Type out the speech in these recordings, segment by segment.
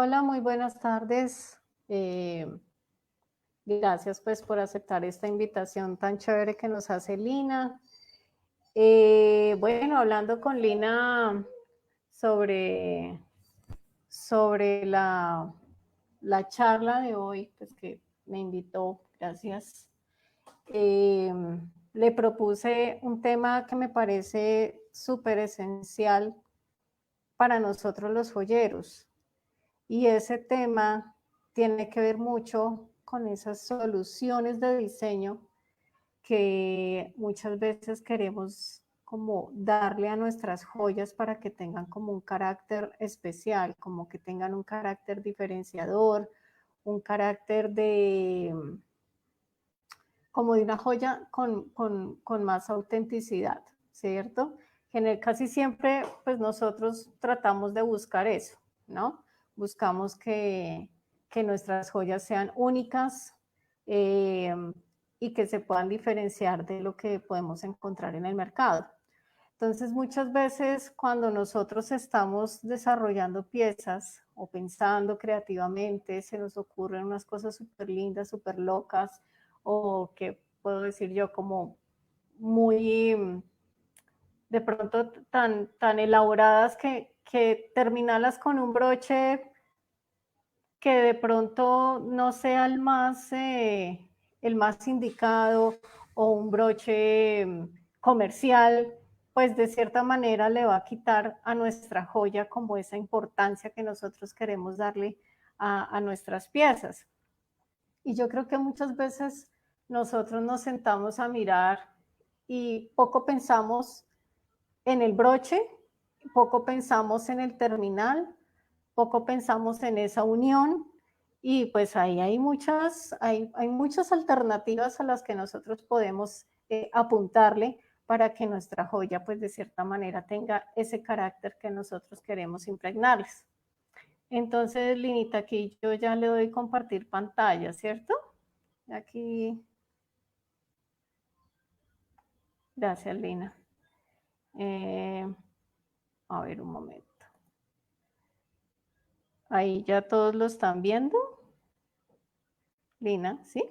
Hola, muy buenas tardes. Gracias pues por aceptar esta invitación tan chévere que nos hace Lina. Bueno, hablando con Lina sobre, sobre la charla de hoy, pues que me invitó, gracias. Le propuse un tema que me parece súper esencial para nosotros los joyeros. Y ese tema tiene que ver mucho con esas soluciones de diseño que muchas veces queremos como darle a nuestras joyas para que tengan como un carácter especial, como que tengan un carácter diferenciador, un carácter de como de una joya con más autenticidad, ¿cierto? Casi siempre, pues nosotros tratamos de buscar eso, ¿no? Buscamos que nuestras joyas sean únicas y que se puedan diferenciar de lo que podemos encontrar en el mercado. Entonces, muchas veces cuando nosotros estamos desarrollando piezas o pensando creativamente, se nos ocurren unas cosas súper lindas, súper locas, o que puedo decir yo como muy, de pronto tan elaboradas que terminarlas con un broche que de pronto no sea el más indicado o un broche comercial, pues de cierta manera le va a quitar a nuestra joya como esa importancia que nosotros queremos darle a nuestras piezas. Y yo creo que muchas veces nosotros nos sentamos a mirar y poco pensamos en el broche, poco pensamos en el terminal, poco pensamos en esa unión y pues ahí hay muchas alternativas a las que nosotros podemos apuntarle para que nuestra joya pues de cierta manera tenga ese carácter que nosotros queremos impregnarles. Entonces, Linita, aquí yo ya le doy compartir pantalla, ¿cierto? Aquí. Gracias, Lina. A ver, un momento. Ahí ya todos lo están viendo. Lina, ¿sí?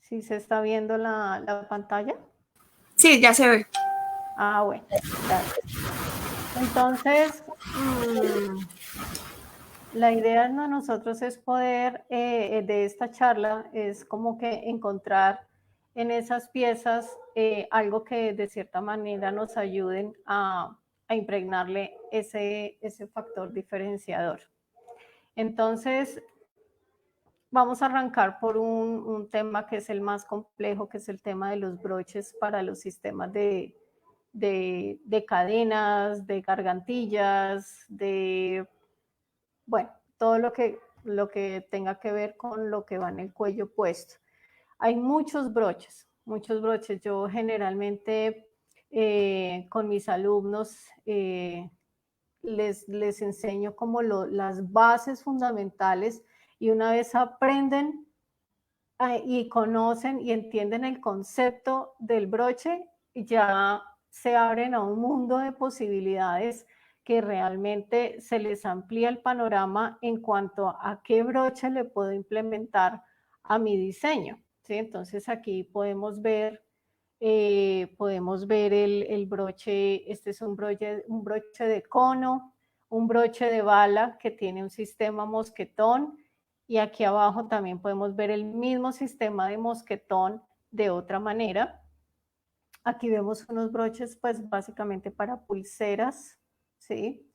¿Sí se está viendo la pantalla? Sí, ya se ve. Ah, bueno, gracias. Entonces, la idea de nosotros es poder, de esta charla, es como que encontrar en esas piezas algo que de cierta manera nos ayuden a impregnarle ese factor diferenciador. Entonces, vamos a arrancar por un tema que es el más complejo, que es el tema de los broches para los sistemas de cadenas, de gargantillas, bueno, todo lo que tenga que ver con lo que va en el cuello puesto. Hay muchos broches, muchos broches. Yo generalmente con mis alumnos les enseño como las bases fundamentales y una vez aprenden y conocen y entienden el concepto del broche, ya se abren a un mundo de posibilidades que realmente se les amplía el panorama en cuanto a qué broche le puedo implementar a mi diseño, ¿sí? Entonces aquí podemos ver el broche, este es un broche de cono, un broche de bala que tiene un sistema mosquetón y aquí abajo también podemos ver el mismo sistema de mosquetón de otra manera. Aquí vemos unos broches pues básicamente para pulseras, ¿sí?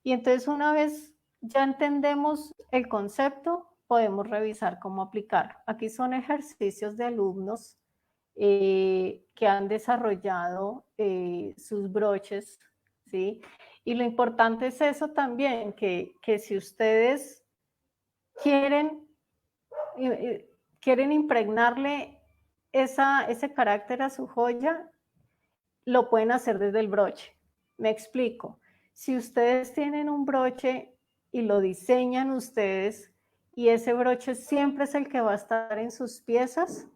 Y entonces una vez ya entendemos el concepto, podemos revisar cómo aplicarlo. Aquí son ejercicios de alumnos que han desarrollado sus broches, ¿sí? Y lo importante es eso también, que si ustedes quieren, quieren impregnarle ese carácter a su joya, lo pueden hacer desde el broche. Me explico. Si ustedes tienen un broche y lo diseñan ustedes y ese broche siempre es el que va a estar en sus piezas,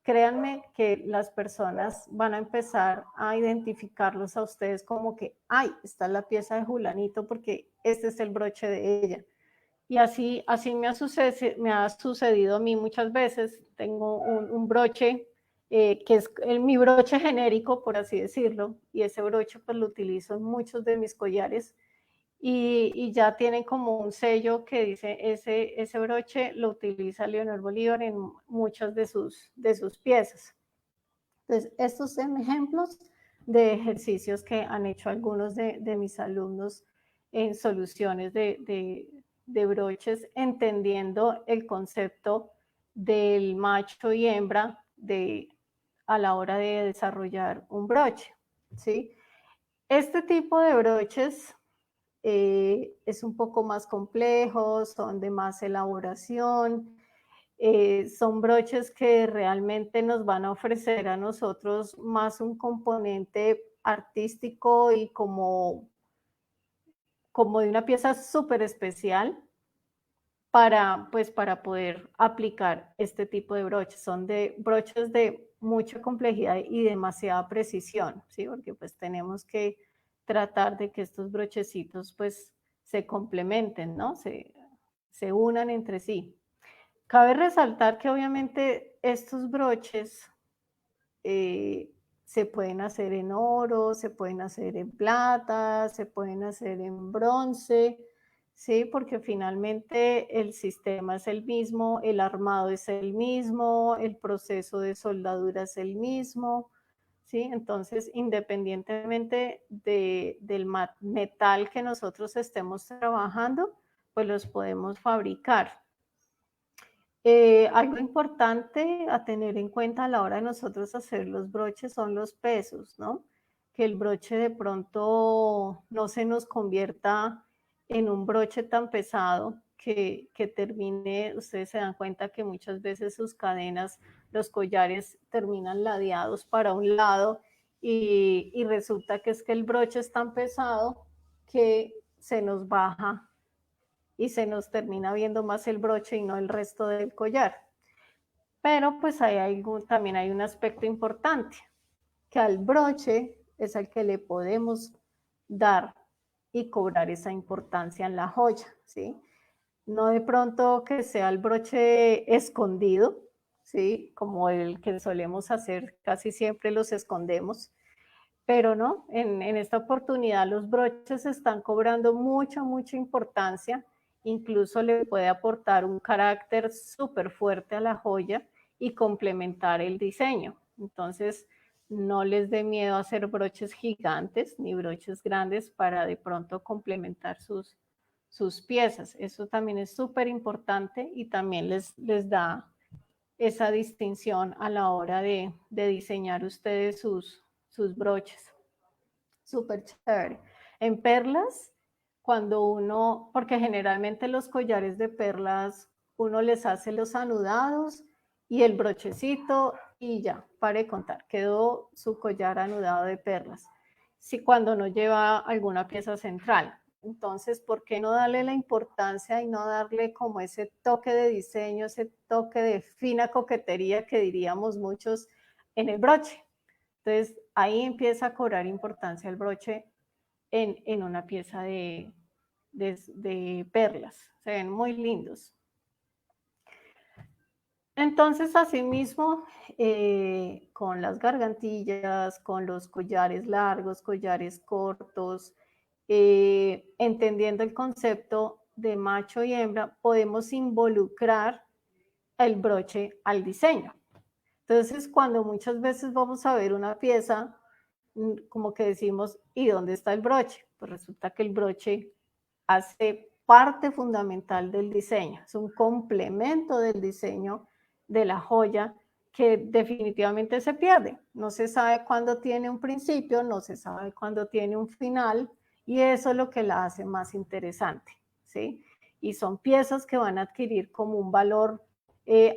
créanme que las personas van a empezar a identificarlos a ustedes como que, ay, esta es la pieza de Julanito porque este es el broche de ella. Y así me ha sucedido a mí muchas veces. Tengo un broche que es mi broche genérico, por así decirlo, y ese broche pues lo utilizo en muchos de mis collares y ya tienen como un sello que dice ese broche lo utiliza Leonor Bolívar en muchas de sus piezas. Entonces, estos son ejemplos de ejercicios que han hecho algunos de mis alumnos en soluciones de broches, entendiendo el concepto del macho y hembra a la hora de desarrollar un broche, ¿sí? Este tipo de broches es un poco más complejo, son de más elaboración, son broches que realmente nos van a ofrecer a nosotros más un componente artístico y como de una pieza súper especial para poder aplicar este tipo de broches. Son de broches de mucha complejidad y demasiada precisión, ¿sí? Porque pues tenemos que tratar de que estos brochecitos pues se complementen, ¿no? Se unan entre sí. Cabe resaltar que obviamente estos broches se pueden hacer en oro, se pueden hacer en plata, se pueden hacer en bronce, ¿sí? Porque finalmente el sistema es el mismo, el armado es el mismo, el proceso de soldadura es el mismo, ¿sí? Entonces, independientemente del metal que nosotros estemos trabajando, pues los podemos fabricar. Algo importante a tener en cuenta a la hora de nosotros hacer los broches son los pesos, ¿no? Que el broche de pronto no se nos convierta en un broche tan pesado que termine, ustedes se dan cuenta que muchas veces sus cadenas, los collares terminan ladeados para un lado y resulta que es que el broche es tan pesado que se nos baja y se nos termina viendo más el broche y no el resto del collar. Pero pues también hay un aspecto importante, que al broche es al que le podemos dar y cobrar esa importancia en la joya, ¿sí? No de pronto que sea el broche escondido, ¿sí? Como el que solemos hacer, casi siempre los escondemos, pero no, en esta oportunidad los broches están cobrando mucha importancia, incluso le puede aportar un carácter súper fuerte a la joya y complementar el diseño. Entonces, no les dé miedo a hacer broches gigantes ni broches grandes para de pronto complementar sus piezas. Eso también es súper importante y también les da esa distinción a la hora de diseñar ustedes sus broches. Súper chévere. En perlas, cuando uno, porque generalmente los collares de perlas, uno les hace los anudados y el brochecito y ya, pare de contar, quedó su collar anudado de perlas. Si cuando no lleva alguna pieza central. Entonces, ¿por qué no darle la importancia y no darle como ese toque de diseño, ese toque de fina coquetería que diríamos muchos en el broche? Entonces, ahí empieza a cobrar importancia el broche en una pieza de perlas. Se ven muy lindos. Entonces, asimismo, con las gargantillas, con los collares largos, collares cortos, entendiendo el concepto de macho y hembra, podemos involucrar el broche al diseño. Entonces, cuando muchas veces vamos a ver una pieza, como que decimos, ¿y dónde está el broche? Pues resulta que el broche hace parte fundamental del diseño, es un complemento del diseño de la joya que definitivamente se pierde. No se sabe cuándo tiene un principio, no se sabe cuándo tiene un final, y eso es lo que la hace más interesante, ¿sí? Y son piezas que van a adquirir como un valor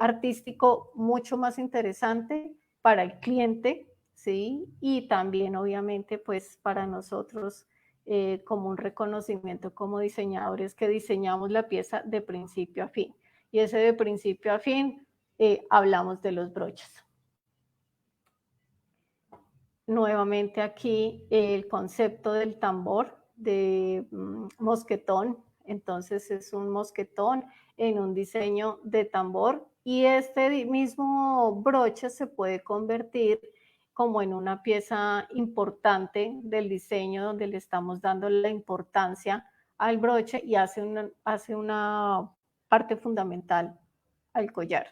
artístico mucho más interesante para el cliente, ¿sí? Y también obviamente pues para nosotros como un reconocimiento como diseñadores que diseñamos la pieza de principio a fin. Y ese de principio a fin hablamos de los broches. nuevamente aquí el concepto del tambor, de mosquetón. Entonces es un mosquetón en un diseño de tambor y este mismo broche se puede convertir como en una pieza importante del diseño donde le estamos dando la importancia al broche y hace una parte fundamental al collar.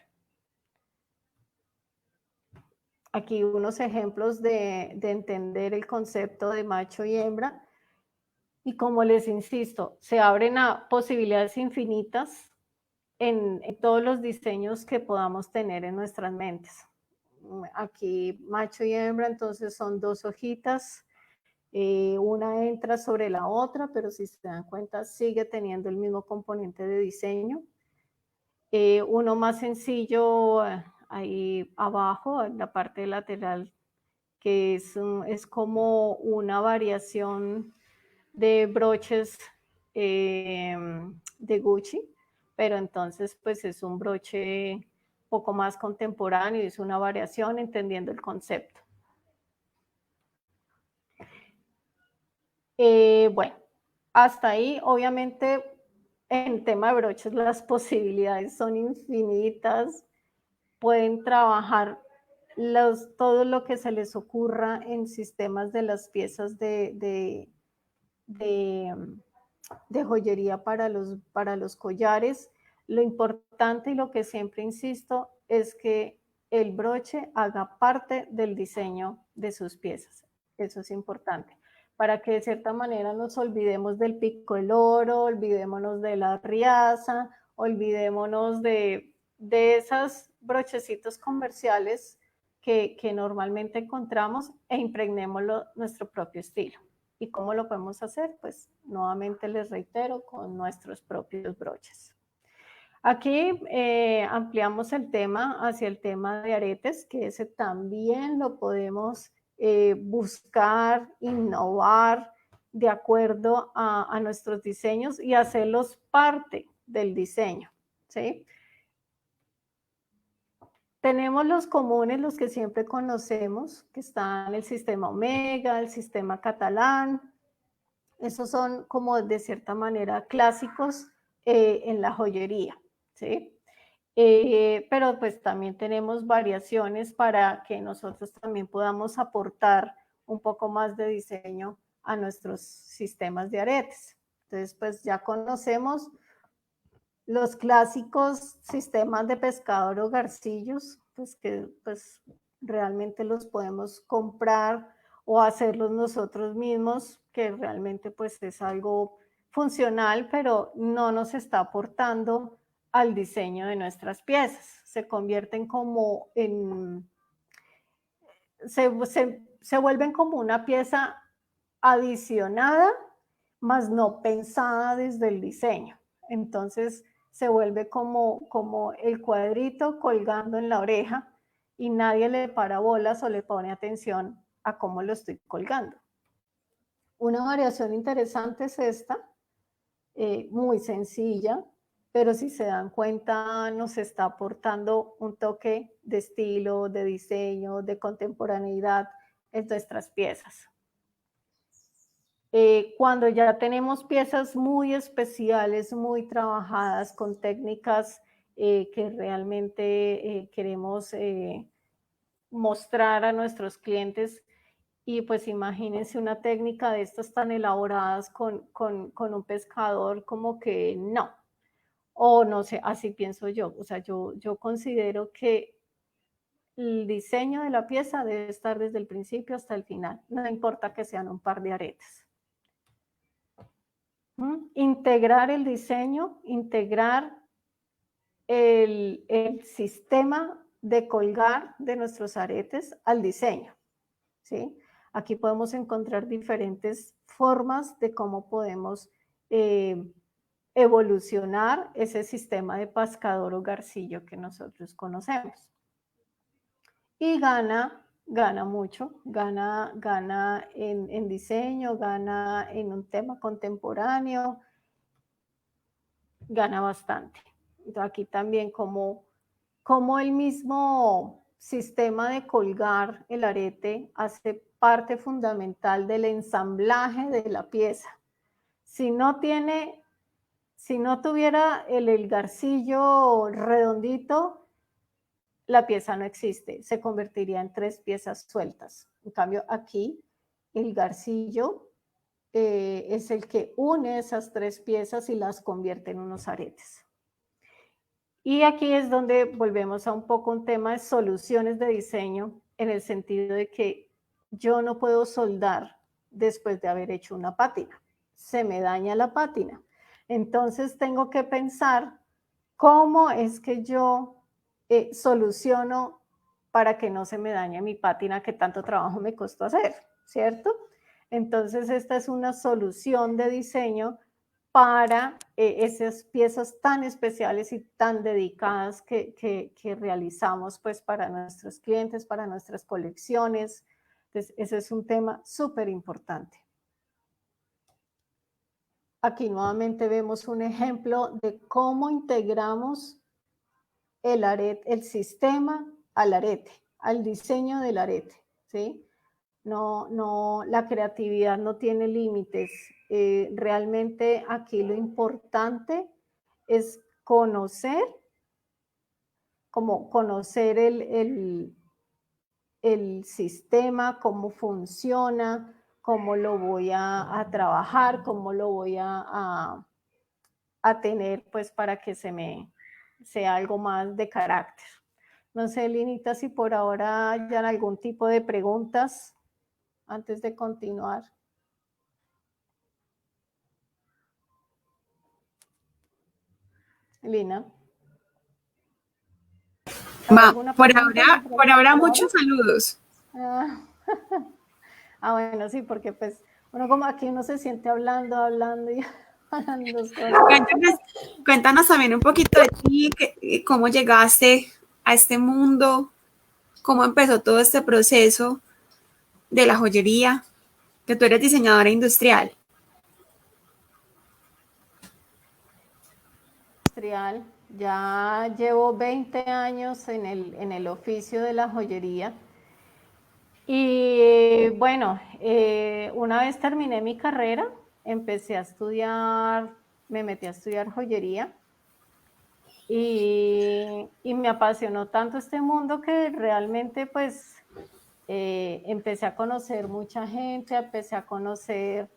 Aquí unos ejemplos de entender el concepto de macho y hembra. Y como les insisto, se abren a posibilidades infinitas en todos los diseños que podamos tener en nuestras mentes. Aquí macho y hembra, entonces son dos hojitas, una entra sobre la otra, pero si se dan cuenta sigue teniendo el mismo componente de diseño. Uno más sencillo ahí abajo, en la parte lateral, que es como una variación de broches de Gucci, pero entonces pues es un broche poco más contemporáneo, es una variación entendiendo el concepto. Bueno, hasta ahí obviamente en tema de broches las posibilidades son infinitas, pueden trabajar todo lo que se les ocurra en sistemas de las piezas de joyería para los collares. Lo importante y lo que siempre insisto es que el broche haga parte del diseño de sus piezas. Eso es importante. Para que de cierta manera nos olvidemos del pico del oro, olvidémonos de la riaza, olvidémonos de esos brochecitos comerciales que normalmente encontramos e impregnémoslo nuestro propio estilo. ¿Y cómo lo podemos hacer? Pues nuevamente les reitero, con nuestros propios broches. Aquí ampliamos el tema hacia el tema de aretes, que ese también lo podemos buscar, innovar de acuerdo a nuestros diseños y hacerlos parte del diseño, ¿sí? Tenemos los comunes, los que siempre conocemos, que están el sistema Omega, el sistema catalán. Esos son como de cierta manera clásicos en la joyería, ¿sí? Pero pues también tenemos variaciones para que nosotros también podamos aportar un poco más de diseño a nuestros sistemas de aretes. Entonces, pues ya conocemos los clásicos sistemas de pescador o garcillos, pues que pues realmente los podemos comprar o hacerlos nosotros mismos, que realmente pues es algo funcional, pero no nos está aportando al diseño de nuestras piezas. Se convierten como se vuelven como una pieza adicionada, más no pensada desde el diseño. Entonces se vuelve como el cuadrito colgando en la oreja y nadie le para bolas o le pone atención a cómo lo estoy colgando. Una variación interesante es esta, muy sencilla, pero si se dan cuenta nos está aportando un toque de estilo, de diseño, de contemporaneidad en nuestras piezas. Cuando ya tenemos piezas muy especiales, muy trabajadas con técnicas que realmente queremos mostrar a nuestros clientes, y pues imagínense una técnica de estas tan elaboradas con un pescador, como que no, o no sé, así pienso yo. O sea, yo considero que el diseño de la pieza debe estar desde el principio hasta el final, no importa que sean un par de aretes. Integrar el diseño, integrar el sistema de colgar de nuestros aretes al diseño, ¿sí? Aquí podemos encontrar diferentes formas de cómo podemos evolucionar ese sistema de pescador o garcillo que nosotros conocemos. Y gana mucho, gana en diseño, gana en un tema contemporáneo, gana bastante. Entonces aquí también como el mismo sistema de colgar el arete hace parte fundamental del ensamblaje de la pieza. Si no tuviera el garcillo redondito, la pieza no existe, se convertiría en 3 piezas sueltas. En cambio, aquí el garcillo es el que une esas 3 piezas y las convierte en unos aretes. Y aquí es donde volvemos a un poco un tema de soluciones de diseño, en el sentido de que yo no puedo soldar después de haber hecho una pátina. Se me daña la pátina. Entonces tengo que pensar cómo es que yo soluciono para que no se me dañe mi pátina que tanto trabajo me costó hacer, ¿cierto? Entonces esta es una solución de diseño para esas piezas tan especiales y tan dedicadas que realizamos pues para nuestros clientes, para nuestras colecciones. Entonces, ese es un tema súper importante. Aquí nuevamente vemos un ejemplo de cómo integramos el sistema al arete, al diseño del arete, ¿sí? No, la creatividad no tiene límites. Realmente aquí lo importante es conocer el sistema, cómo funciona, cómo lo voy a trabajar, cómo lo voy a tener, pues para que sea algo más de carácter. No sé, Linita, si por ahora hay algún tipo de preguntas antes de continuar. Lina. Por ahora muchos saludos. Bueno, sí, porque pues uno como aquí uno se siente hablando y hablando. Cuéntanos también un poquito de ti, cómo llegaste a este mundo, cómo empezó todo este proceso de la joyería, que tú eres diseñadora industrial. Ya llevo 20 años en el oficio de la joyería. Y bueno, una vez terminé mi carrera, me metí a estudiar joyería y me apasionó tanto este mundo que realmente pues empecé a conocer mucha gente, empecé a conocer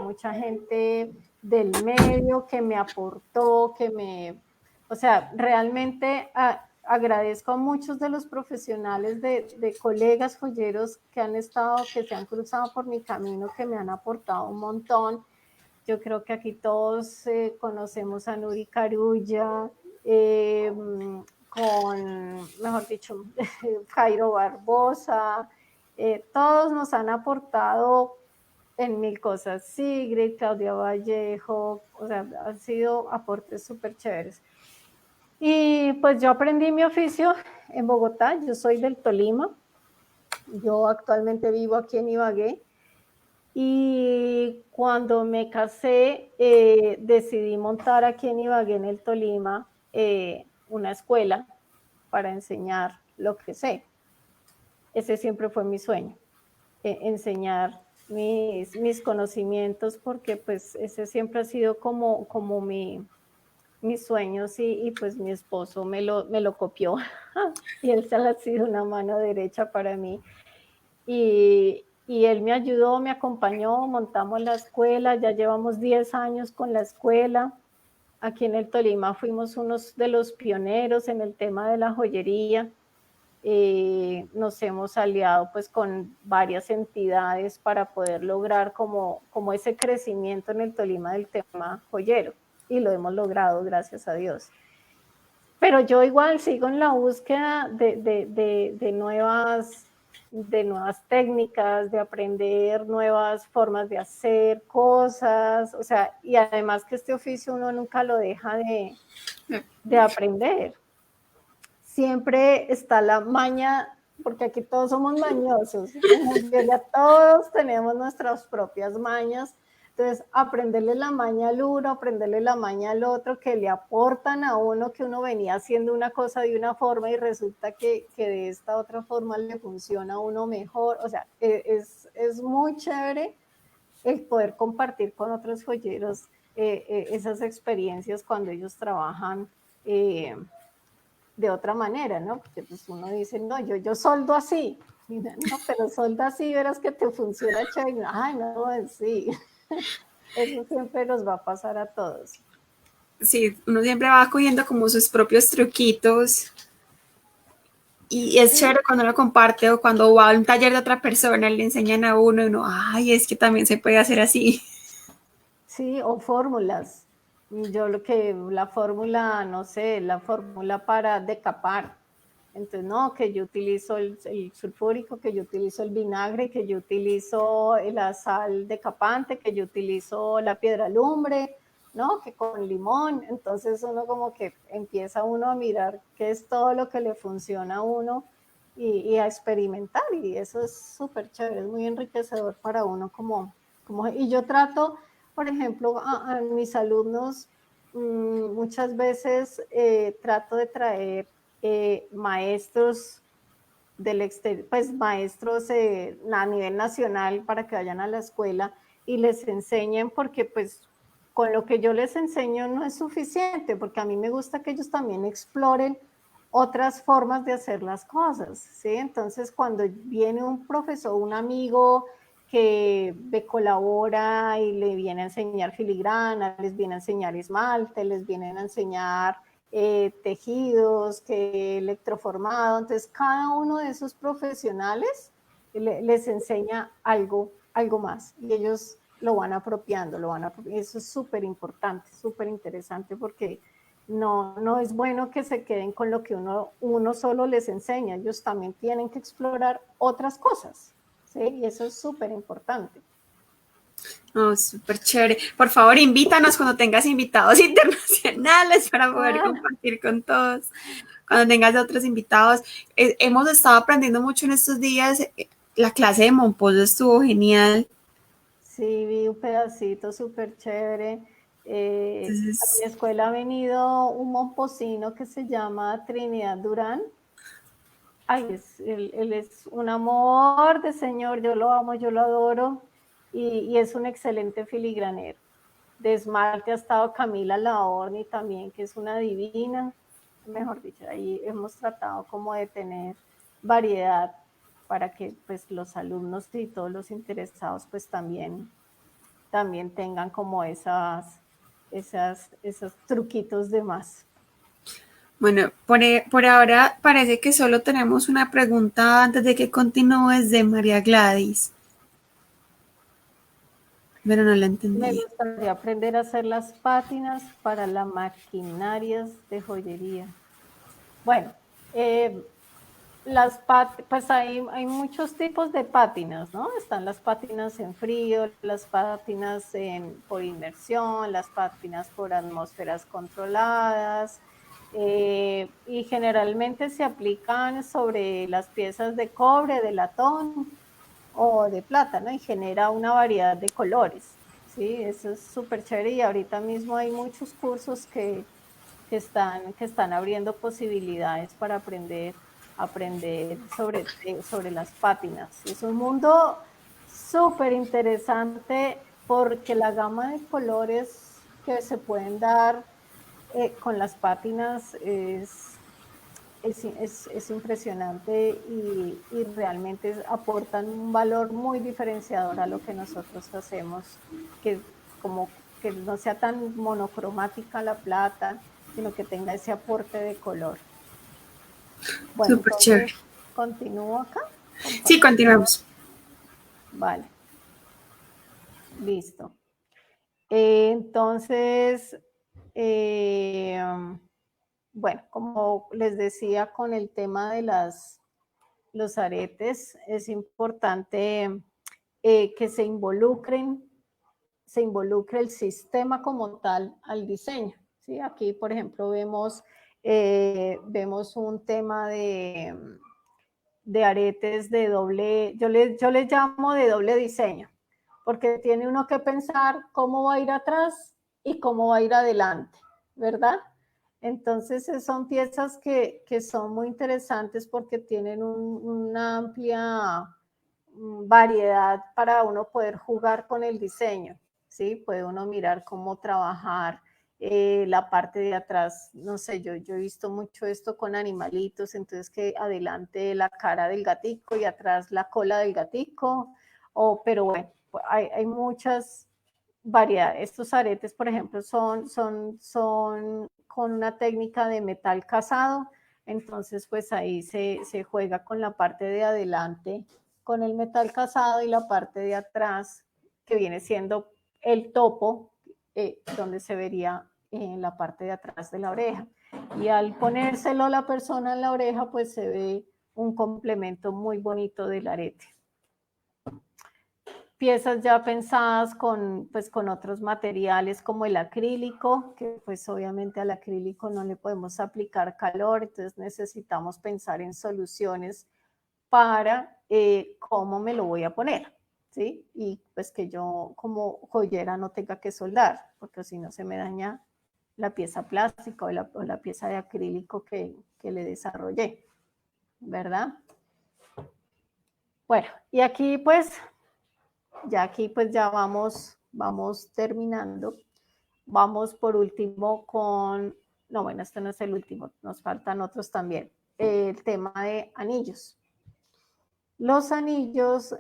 mucha gente del medio que me aportó, o sea, realmente agradezco a muchos de los profesionales de colegas joyeros que se han cruzado por mi camino, que me han aportado un montón. Yo creo que aquí todos conocemos a Nuri Carulla, mejor dicho, Jairo Barbosa, todos nos han aportado en mil cosas. Sigrid, Claudia Vallejo, o sea, han sido aportes súper chéveres. Y pues yo aprendí mi oficio en Bogotá, yo soy del Tolima, yo actualmente vivo aquí en Ibagué, y cuando me casé decidí montar aquí en Ibagué, en el Tolima, una escuela para enseñar lo que sé. Ese siempre fue mi sueño, enseñar mis conocimientos, porque pues ese siempre ha sido como mis sueños, y pues mi esposo me lo copió y él ha sido una mano derecha para mí. Y él me ayudó, me acompañó, montamos la escuela, ya llevamos 10 años con la escuela. Aquí en el Tolima fuimos unos de los pioneros en el tema de la joyería. Nos hemos aliado pues con varias entidades para poder lograr como ese crecimiento en el Tolima del tema joyero, y lo hemos logrado, gracias a Dios. Pero yo igual sigo en la búsqueda de nuevas técnicas, de aprender nuevas formas de hacer cosas, o sea, y además que este oficio uno nunca lo deja de aprender. Siempre está la maña, porque aquí todos somos mañosos, ya todos tenemos nuestras propias mañas. Entonces, aprenderle la maña al uno, aprenderle la maña al otro, que le aportan a uno que uno venía haciendo una cosa de una forma y resulta que de esta otra forma le funciona a uno mejor. O sea, es muy chévere el poder compartir con otros joyeros esas experiencias cuando ellos trabajan de otra manera, ¿no? Porque pues uno dice, no, yo soldo así. No, pero solda así, verás que te funciona chévere. Ay, no, sí. Eso siempre nos va a pasar a todos. Sí, uno siempre va cogiendo como sus propios truquitos y es chévere cuando uno comparte o cuando va a un taller de otra persona le enseñan a uno y uno, ay, es que también se puede hacer así. Sí, o fórmulas. Yo lo que, la fórmula, no sé, la fórmula para decapar. Entonces, no, que yo utilizo el sulfúrico, que yo utilizo el vinagre, que yo utilizo la sal decapante, que yo utilizo la piedra lumbre, ¿no? Que con limón. Entonces uno como que empieza uno a mirar qué es todo lo que le funciona a uno y a experimentar. Y eso es súper chévere, es muy enriquecedor para uno y yo trato, por ejemplo, a mis alumnos, muchas veces trato de traer maestros del exterior, pues maestros a nivel nacional para que vayan a la escuela y les enseñen, porque pues con lo que yo les enseño no es suficiente, porque a mí me gusta que ellos también exploren otras formas de hacer las cosas, ¿sí? Entonces, cuando viene un profesor, un amigo que me colabora y le viene a enseñar filigrana, les viene a enseñar esmalte, les vienen a enseñar tejidos, que electroformado. Entonces, cada uno de esos profesionales les enseña algo más y ellos lo van apropiando, Eso es súper importante, súper interesante porque no es bueno que se queden con lo que uno solo les enseña. Ellos también tienen que explorar otras cosas, ¿sí? Y eso es súper importante. Oh, súper chévere. Por favor, invítanos cuando tengas invitados internacionales para poder compartir con todos. Cuando tengas otros invitados. Hemos estado aprendiendo mucho en estos días. La clase de Momposo estuvo genial. Sí, vi un pedacito súper chévere. A mi Entonces, escuela ha venido un momposino que se llama Trinidad Durán. Ay, él es un amor de señor, yo lo amo, yo lo adoro, y es un excelente filigranero. De esmalte ha estado Camila Laorni también, que es una divina. Mejor dicho, ahí hemos tratado como de tener variedad para que pues los alumnos y todos los interesados pues también tengan como esos truquitos de más. bueno, por ahora parece que solo tenemos una pregunta antes de que continúes de María Gladys, pero no la Me entendí. gustaría aprender a hacer las pátinas para las maquinarias de joyería. Bueno, pues hay muchos tipos de pátinas, ¿no? Están las pátinas en frío, las pátinas por inmersión, las pátinas por atmósferas controladas, y generalmente se aplican sobre las piezas de cobre, de latón o de plata, ¿no? Y genera una variedad de colores, ¿sí? Eso es súper chévere y ahorita mismo hay muchos cursos que están abriendo posibilidades para aprender sobre las pátinas. Es un mundo súper interesante porque la gama de colores que se pueden dar con las pátinas es impresionante y realmente aportan un valor muy diferenciador a lo que nosotros hacemos, que como que no sea tan monocromática la plata, sino que tenga ese aporte de color. Bueno, Súper chévere. entonces continúo acá Sí, compartiendo. continuamos. Vale, listo. Entonces, eh, bueno, como les decía con el tema de los aretes, es importante que se involucre el sistema como tal al diseño. ¿Sí? Aquí, por ejemplo, vemos un tema de aretes de doble, yo les llamo de doble diseño, porque tiene uno que pensar cómo va a ir atrás y cómo va a ir adelante, ¿verdad? Entonces son piezas que son muy interesantes porque tienen una amplia variedad para uno poder jugar con el diseño, ¿sí? Puede uno mirar cómo trabajar la parte de atrás, no sé, yo he visto mucho esto con animalitos, entonces que adelante la cara del gatico y atrás la cola del gatico, pero bueno, hay muchas variedades. Estos aretes, por ejemplo, son con una técnica de metal casado, entonces pues ahí se juega con la parte de adelante con el metal casado y la parte de atrás que viene siendo el topo, donde se vería en la parte de atrás de la oreja. Y al ponérselo la persona en la oreja, pues se ve un complemento muy bonito del arete. Piezas ya pensadas pues, con otros materiales como el acrílico, que pues obviamente al acrílico no le podemos aplicar calor, entonces necesitamos pensar en soluciones para cómo me lo voy a poner, ¿sí? Y pues que yo como joyera no tenga que soldar, porque si no se me daña la pieza plástica o la pieza de acrílico que le desarrollé, ¿verdad? Bueno, y aquí pues ya vamos terminando. Vamos por último con, no, bueno, este no es el último, nos faltan otros también. El tema de anillos. Los anillos,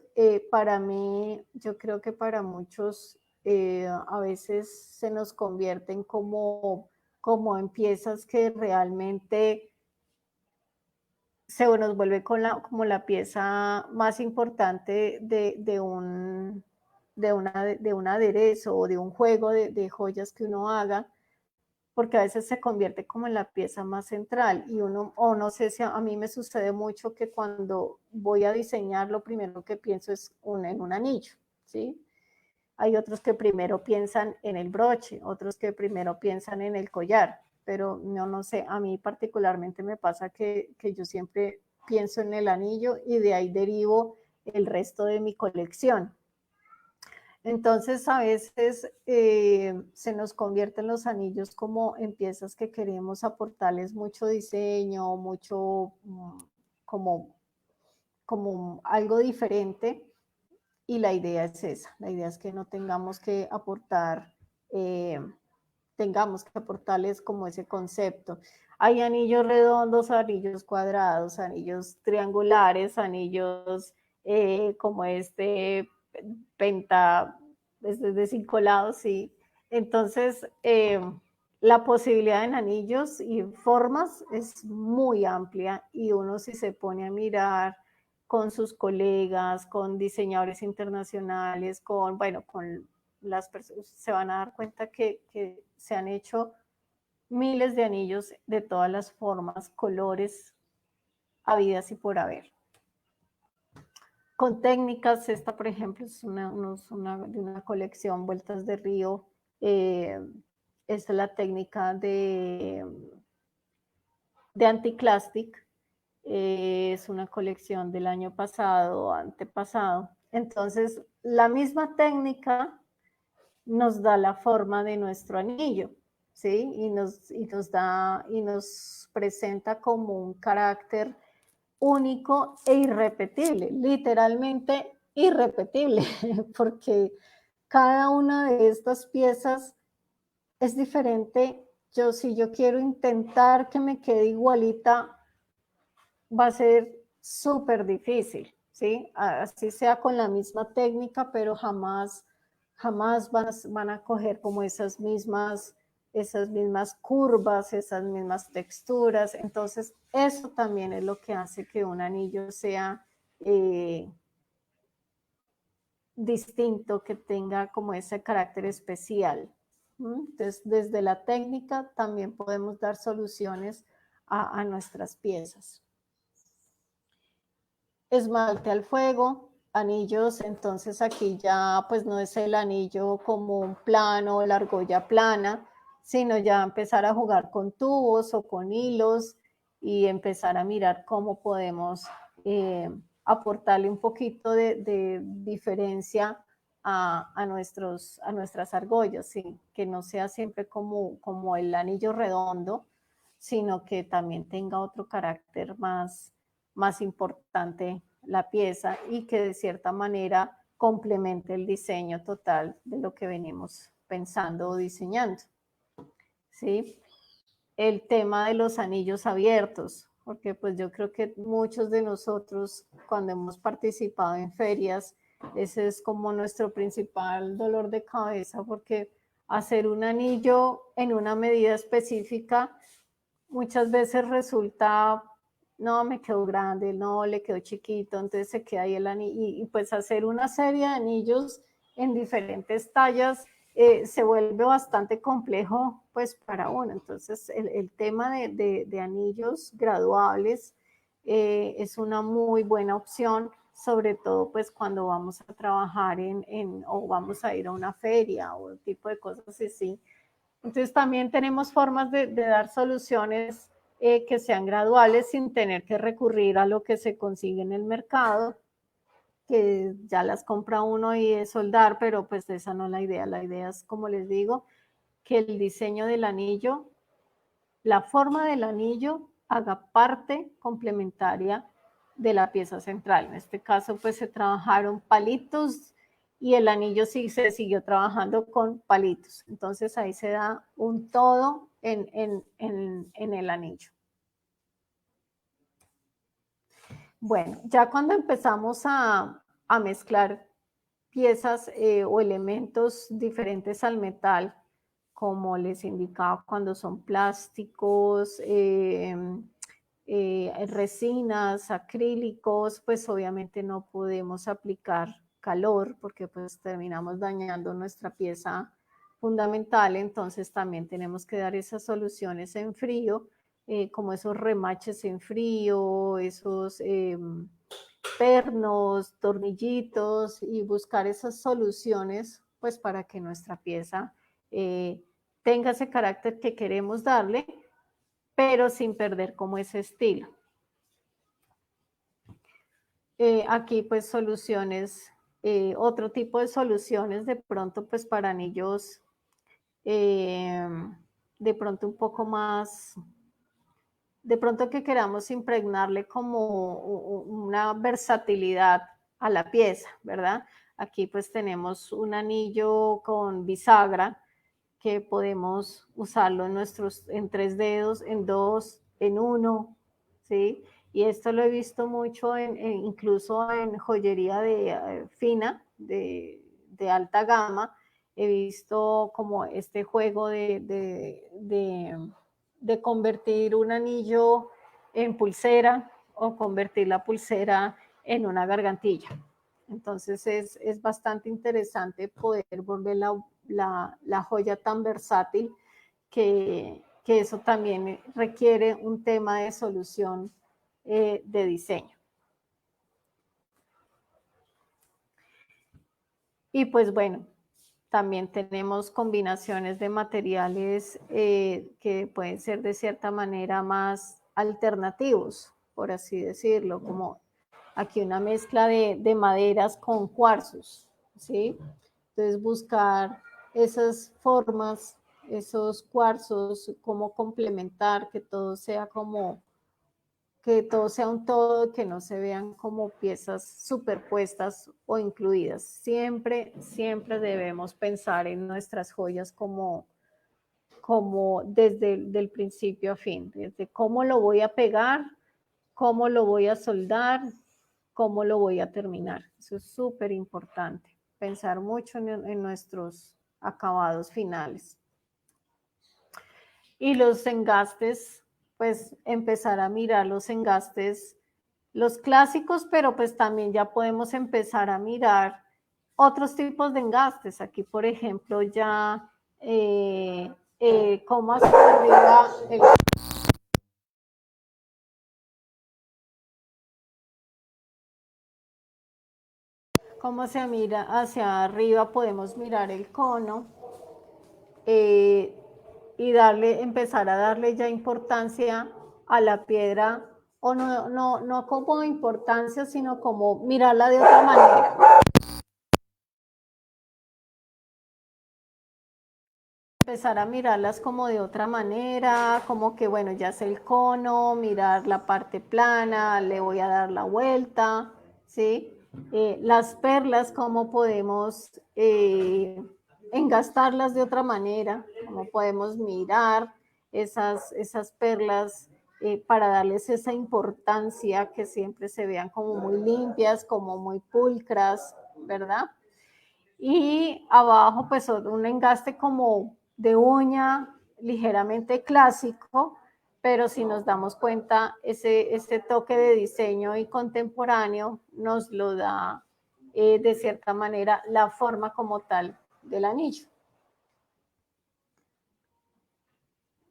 para mí, yo creo que para muchos a veces se nos convierten como en piezas que realmente se nos vuelve como la pieza más importante de un aderezo o de un juego de joyas que uno haga, porque a veces se convierte como en la pieza más central y uno, o no sé si a mí me sucede mucho que cuando voy a diseñar lo primero que pienso es en un anillo, ¿sí? Hay otros que primero piensan en el broche, otros que primero piensan en el collar, pero no sé, a mí particularmente me pasa que yo siempre pienso en el anillo y de ahí derivo el resto de mi colección. Entonces a veces se nos convierten los anillos como en piezas que queremos aportarles mucho diseño, mucho como algo diferente, y la idea es esa, la idea es que no tengamos que aportar, tengamos que aportarles como ese concepto. Hay anillos redondos, anillos cuadrados, anillos triangulares, anillos como penta, de 5 lados, sí. Entonces, la posibilidad en anillos y formas es muy amplia y uno si se pone a mirar con sus colegas, con diseñadores internacionales, con las personas, se van a dar cuenta que se han hecho miles de anillos de todas las formas, colores, habidas y por haber. Con técnicas, esta por ejemplo es de una colección Vueltas de Río, esta es la técnica de Anticlastic, es una colección del año pasado, antepasado. Entonces, la misma técnica nos da la forma de nuestro anillo, ¿sí? Y nos presenta como un carácter único e irrepetible, literalmente irrepetible, porque cada una de estas piezas es diferente. Si yo quiero intentar que me quede igualita, va a ser súper difícil, ¿sí? Así sea con la misma técnica, pero jamás van a coger como esas mismas curvas, esas mismas texturas. Entonces, eso también es lo que hace que un anillo sea distinto, que tenga como ese carácter especial. Entonces, desde la técnica también podemos dar soluciones a nuestras piezas. Esmalte al fuego, anillos, entonces aquí ya pues no es el anillo como un plano, la argolla plana, sino ya empezar a jugar con tubos o con hilos y empezar a mirar cómo podemos aportarle un poquito de diferencia a nuestras argollas, ¿sí? Que no sea siempre como el anillo redondo, sino que también tenga otro carácter más importante la pieza y que de cierta manera complemente el diseño total de lo que venimos pensando o diseñando, ¿sí? El tema de los anillos abiertos, porque pues yo creo que muchos de nosotros cuando hemos participado en ferias, ese es como nuestro principal dolor de cabeza, porque hacer un anillo en una medida específica muchas veces resulta, no, me quedó grande, no, le quedó chiquito, entonces se queda ahí el anillo, y pues hacer una serie de anillos en diferentes tallas se vuelve bastante complejo pues para uno. Entonces el tema de anillos graduables es una muy buena opción, sobre todo pues cuando vamos a trabajar o vamos a ir a una feria o tipo de cosas así. Entonces también tenemos formas de dar soluciones que sean graduales sin tener que recurrir a lo que se consigue en el mercado, que ya las compra uno y es soldar, pero pues esa no es la idea. La idea es, como les digo, que el diseño del anillo, la forma del anillo haga parte complementaria de la pieza central. En este caso, pues se trabajaron palitos y el anillo sí se siguió trabajando con palitos. Entonces ahí se da un todo en el anillo. Bueno, ya cuando empezamos a mezclar piezas o elementos diferentes al metal, como les indicaba, cuando son plásticos, resinas, acrílicos, pues obviamente no podemos aplicar calor porque pues terminamos dañando nuestra pieza fundamental. Entonces también tenemos que dar esas soluciones en frío, como esos remaches en frío, esos pernos, tornillitos, y buscar esas soluciones pues para que nuestra pieza tenga ese carácter que queremos darle, pero sin perder como ese estilo. Aquí pues soluciones, otro tipo de soluciones de pronto pues para anillos de pronto un poco más, de pronto que queramos impregnarle como una versatilidad a la pieza, ¿verdad? Aquí pues tenemos un anillo con bisagra que podemos usarlo en 3 dedos, en 2, en 1, ¿sí? Y esto lo he visto mucho incluso en joyería fina, de alta gama. He visto como este juego de convertir un anillo en pulsera o convertir la pulsera en una gargantilla. Entonces es bastante interesante poder volver la joya tan versátil que eso también requiere un tema de solución de diseño. Y pues bueno, también tenemos combinaciones de materiales que pueden ser de cierta manera más alternativos, por así decirlo, como aquí una mezcla de maderas con cuarzos, ¿sí? Entonces buscar esas formas, esos cuarzos, cómo complementar, que todo sea un todo, que no se vean como piezas superpuestas o incluidas. Siempre, siempre debemos pensar en nuestras joyas como desde el principio a fin, desde cómo lo voy a pegar, cómo lo voy a soldar, cómo lo voy a terminar. Eso es súper importante, pensar mucho en nuestros acabados finales. Y los engastes, pues empezar a mirar los engastes, los clásicos, pero pues también ya podemos empezar a mirar otros tipos de engastes. Aquí, por ejemplo, ya cómo hacia arriba cómo se mira hacia arriba, podemos mirar el cono y empezar a darle ya importancia a la piedra, o no como importancia, sino como mirarla de otra manera. empezar a mirarlas como de otra manera, como que bueno, ya es el cono, mirar la parte plana, le voy a dar la vuelta, ¿sí? Las perlas, cómo podemos engastarlas de otra manera, cómo podemos mirar esas perlas para darles esa importancia, que siempre se vean como muy limpias, como muy pulcras, ¿verdad? Y abajo pues un engaste como de uña ligeramente clásico, pero si nos damos cuenta, ese toque de diseño y contemporáneo nos lo da de cierta manera la forma como tal del anillo.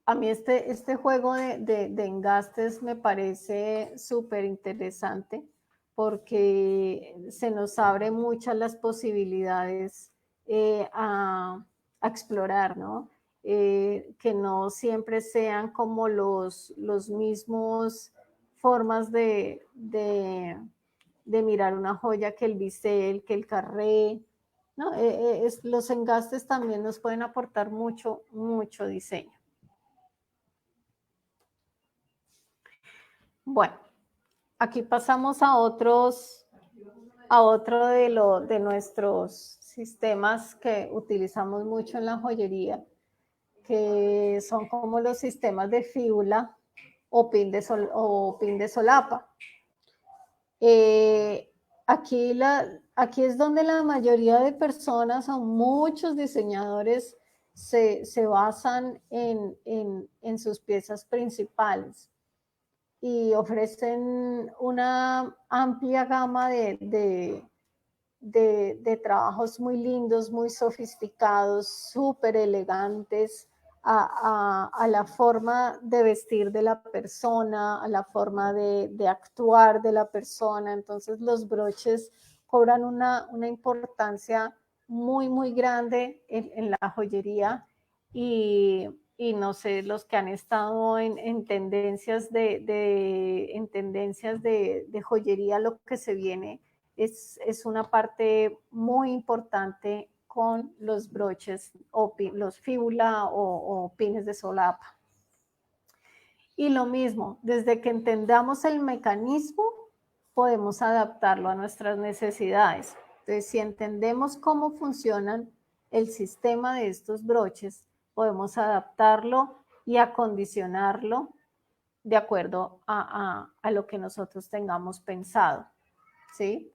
A mí este juego de engastes me parece súper interesante porque se nos abre muchas las posibilidades a explorar, ¿no? Que no siempre sean como los mismos formas de mirar una joya que el bisel, que el carré, ¿no? Los engastes también nos pueden aportar mucho, mucho diseño. Bueno, aquí pasamos a otro de nuestros sistemas que utilizamos mucho en la joyería, que son como los sistemas de fíbula o pin de solapa. Aquí es donde la mayoría de personas o muchos diseñadores se basan en sus piezas principales y ofrecen una amplia gama de trabajos muy lindos, muy sofisticados, súper elegantes a la forma de vestir de la persona, a la forma de actuar de la persona. Entonces los broches cobran una importancia muy, muy grande en la joyería y no sé, los que han estado en tendencias en tendencias de joyería, lo que se viene es una parte muy importante con los broches o los fíbula o pines de solapa. Y lo mismo, desde que entendamos el mecanismo, podemos adaptarlo a nuestras necesidades. Entonces, si entendemos cómo funcionan el sistema de estos broches, podemos adaptarlo y acondicionarlo de acuerdo a lo que nosotros tengamos pensado, ¿sí?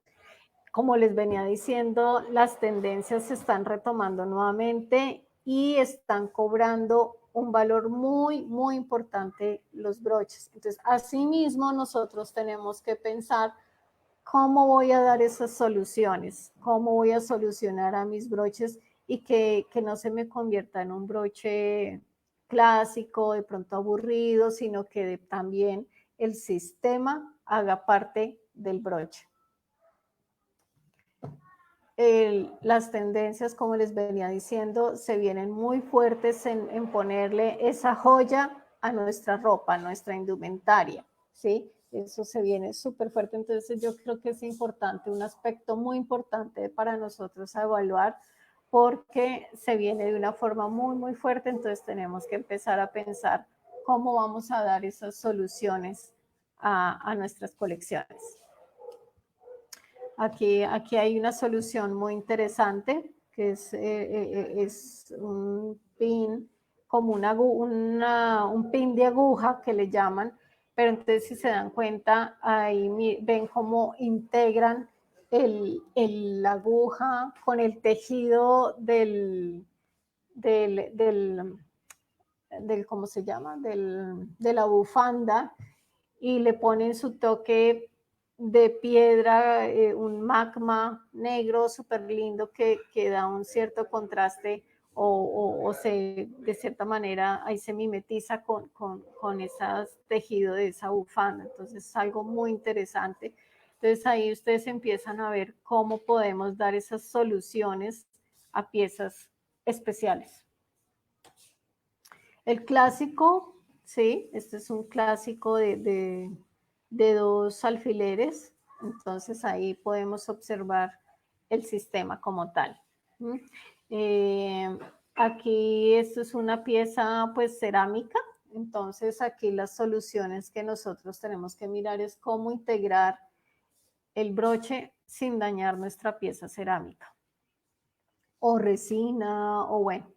Como les venía diciendo, las tendencias se están retomando nuevamente y están cobrando un valor muy, muy importante los broches. Entonces, asimismo, nosotros tenemos que pensar cómo voy a dar esas soluciones, cómo voy a solucionar a mis broches y que no se me convierta en un broche clásico, de pronto aburrido, sino que también el sistema haga parte del broche. Las tendencias, como les venía diciendo, se vienen muy fuertes en ponerle esa joya a nuestra ropa, a nuestra indumentaria, ¿sí? Eso se viene súper fuerte, entonces yo creo que es importante, un aspecto muy importante para nosotros a evaluar, porque se viene de una forma muy, muy fuerte, entonces tenemos que empezar a pensar cómo vamos a dar esas soluciones a nuestras colecciones. Aquí hay una solución muy interesante, que es un pin, como un pin de aguja que le llaman, pero entonces si se dan cuenta, ahí ven cómo integran la aguja con el tejido ¿cómo se llama? De la bufanda, y le ponen su toque de piedra, un magma negro súper lindo que da un cierto contraste o de cierta manera ahí se mimetiza con ese tejido de esa bufanda. Entonces es algo muy interesante. Entonces ahí ustedes empiezan a ver cómo podemos dar esas soluciones a piezas especiales. El clásico, sí, este es un clásico de 2 alfileres, entonces ahí podemos observar el sistema como tal. Aquí esto es una pieza pues cerámica, entonces aquí las soluciones que nosotros tenemos que mirar es cómo integrar el broche sin dañar nuestra pieza cerámica o resina o bueno,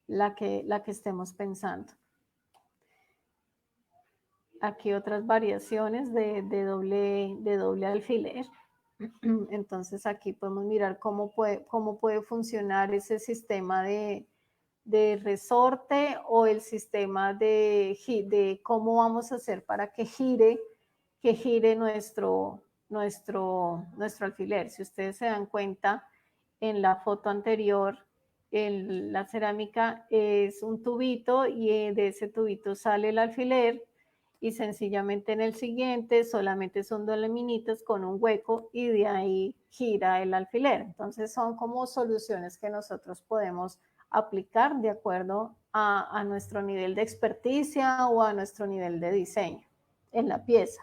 la que estemos pensando. Aquí otras variaciones de doble alfiler. Entonces aquí podemos mirar cómo puede funcionar ese sistema de resorte o el sistema de cómo vamos a hacer para que gire nuestro alfiler. Si ustedes se dan cuenta, en la foto anterior, la cerámica es un tubito y de ese tubito sale el alfiler y sencillamente en el siguiente solamente son dos laminitas con un hueco y de ahí gira el alfiler. Entonces son como soluciones que nosotros podemos aplicar de acuerdo a nuestro nivel de experticia o a nuestro nivel de diseño en la pieza.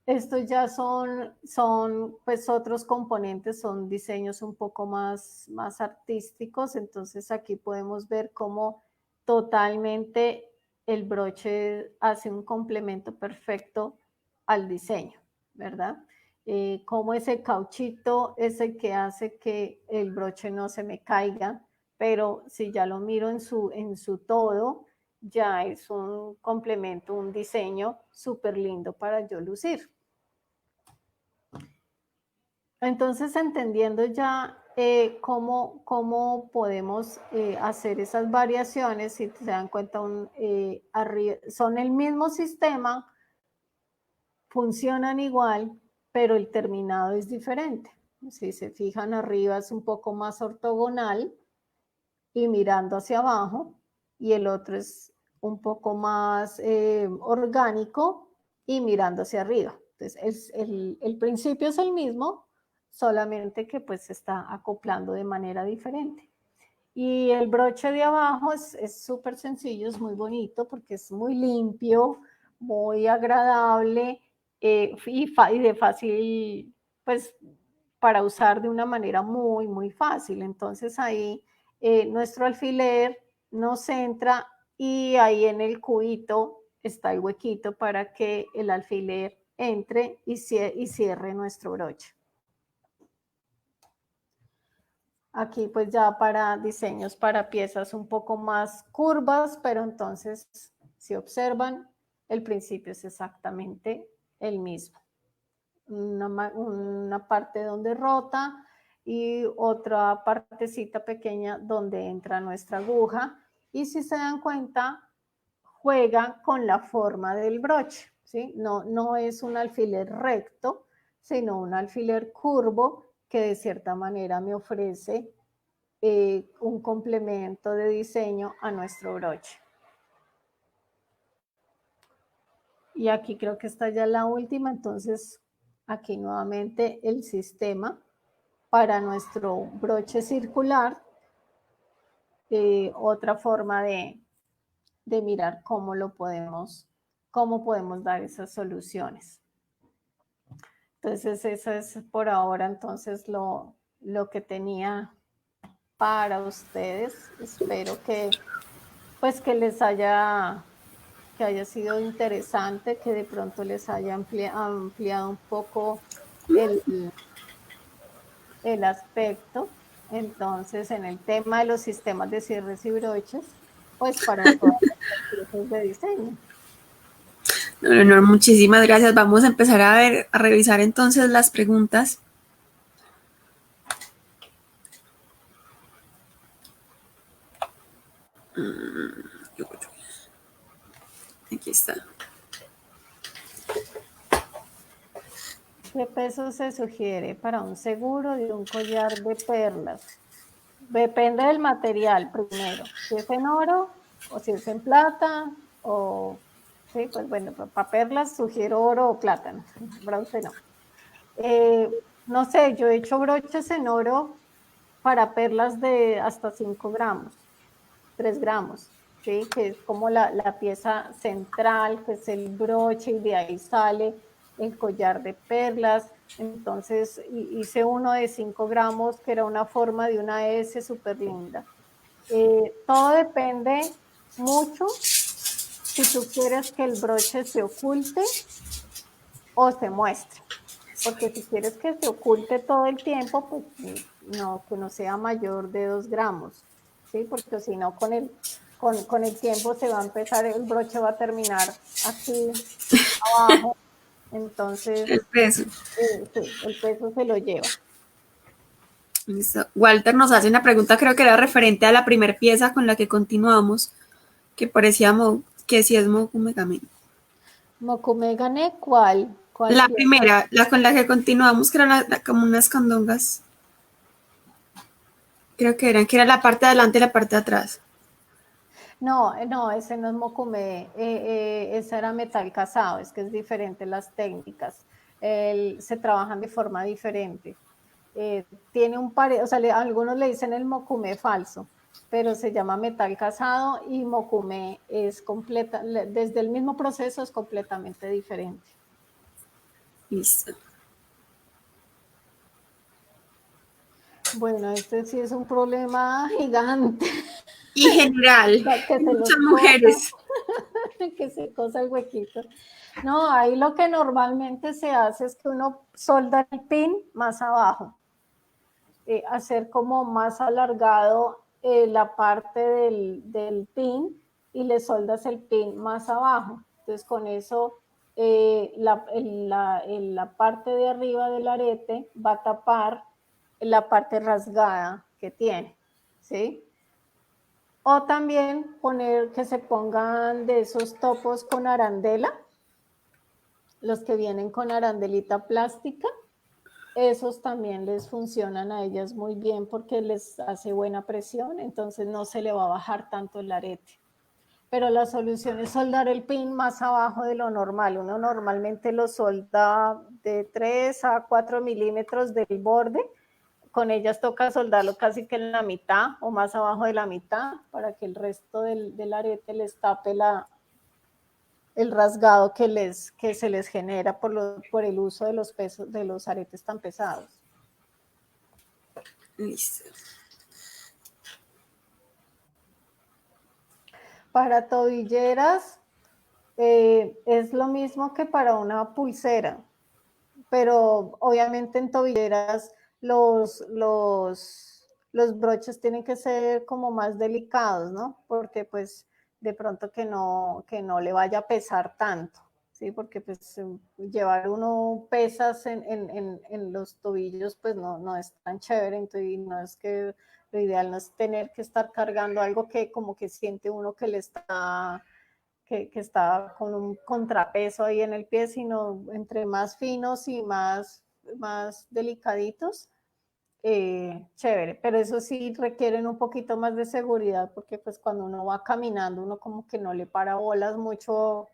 Estos ya son pues otros componentes, son diseños un poco más artísticos, entonces aquí podemos ver cómo totalmente el broche hace un complemento perfecto al diseño, ¿verdad? Como ese cauchito es el que hace que el broche no se me caiga, pero si ya lo miro en su todo, ya es un complemento, un diseño súper lindo para yo lucir. Entonces, entendiendo ya cómo podemos hacer esas variaciones, si se dan cuenta, son el mismo sistema, funcionan igual, pero el terminado es diferente. Si se fijan, arriba es un poco más ortogonal y mirando hacia abajo, y el otro es un poco más orgánico y mirando hacia arriba. Entonces, el principio es el mismo, solamente que pues se está acoplando de manera diferente. Y el broche de abajo es súper sencillo, es muy bonito porque es muy limpio, muy agradable y de fácil, pues para usar de una manera muy fácil. Entonces ahí nuestro alfiler nos entra y ahí en el cubito está el huequito para que el alfiler entre y cierre nuestro broche. Aquí pues ya para diseños para piezas un poco más curvas, pero entonces si observan, el principio es exactamente el mismo. Una parte donde rota y otra partecita pequeña donde entra nuestra aguja. Y si se dan cuenta, juega con la forma del broche, ¿sí? No es un alfiler recto, sino un alfiler curvo que de cierta manera me ofrece un complemento de diseño a nuestro broche. Y aquí creo que está ya la última, entonces aquí nuevamente el sistema para nuestro broche circular, otra forma de mirar cómo podemos dar esas soluciones. Entonces eso es por ahora entonces lo que tenía para ustedes. Espero que les haya sido interesante, que de pronto les haya ampliado un poco el aspecto. Entonces, en el tema de los sistemas de cierres y broches, pues para todas las piezas de diseño. No, muchísimas gracias. Vamos a empezar a revisar entonces las preguntas. Aquí está. ¿Qué peso se sugiere para un seguro de un collar de perlas? Depende del material primero, si es en oro o si es en plata o, sí, pues bueno, para perlas sugiero oro o plátano, bronce no. No sé, yo he hecho broches en oro para perlas de hasta 5 gramos, 3 gramos, ¿sí? Que es como la pieza central, que es el broche y de ahí sale el collar de perlas. Entonces hice uno de 5 gramos que era una forma de una S súper linda. Todo depende mucho si tú quieres que el broche se oculte o se muestre. Porque si quieres que se oculte todo el tiempo, pues no, que no sea mayor de 2 gramos, ¿sí? Porque si no, con el tiempo se va a empezar, el broche va a terminar aquí abajo, entonces El peso. sí, el peso se lo lleva. Listo. Walter nos hace una pregunta, creo que era referente a la primera pieza con la que continuamos, que parecía que si es Mokumegame. Mokumegane, ¿cuál La pieza? primera, la con la que continuamos, que era como unas candongas. Creo que era la parte de adelante y la parte de atrás. No, ese no es Mokume, ese era metal casado, es que es diferente las técnicas, se trabajan de forma diferente. Tiene un par, o sea, algunos le dicen el mokume falso, pero se llama metal casado y mokume es completa, desde el mismo proceso es completamente diferente. Listo. Bueno, este sí es un problema gigante. Y general, Que se los muchas cosa, mujeres. que se cosa el huequito. No, ahí lo que normalmente se hace es que uno solda el pin más abajo, hacer como más alargado la parte del pin y le soldas el pin más abajo. Entonces con eso la parte de arriba del arete va a tapar la parte rasgada que tiene, ¿sí? O también poner que se pongan de esos topos con arandela, los que vienen con arandelita plástica, esos también les funcionan a ellas muy bien porque les hace buena presión, entonces no se le va a bajar tanto el arete. Pero la solución es soldar el pin más abajo de lo normal. Uno normalmente lo solda de 3 a 4 milímetros del borde. Con ellas toca soldarlo casi que en la mitad o más abajo de la mitad para que el resto del arete les tape el rasgado que se les genera por el uso de los aretes tan pesados. Listo. Para tobilleras es lo mismo que para una pulsera, pero obviamente en tobilleras los broches tienen que ser como más delicados, ¿no? Porque pues de pronto que no le vaya a pesar tanto, ¿sí? Porque pues llevar uno pesas en los tobillos pues no es tan chévere, entonces no es que lo ideal no es tener que estar cargando algo que como que siente uno que le está que está con un contrapeso ahí en el pie, sino entre más finos y más delicaditos, chévere, pero eso sí requieren un poquito más de seguridad porque pues cuando uno va caminando uno como que no le para bolas mucho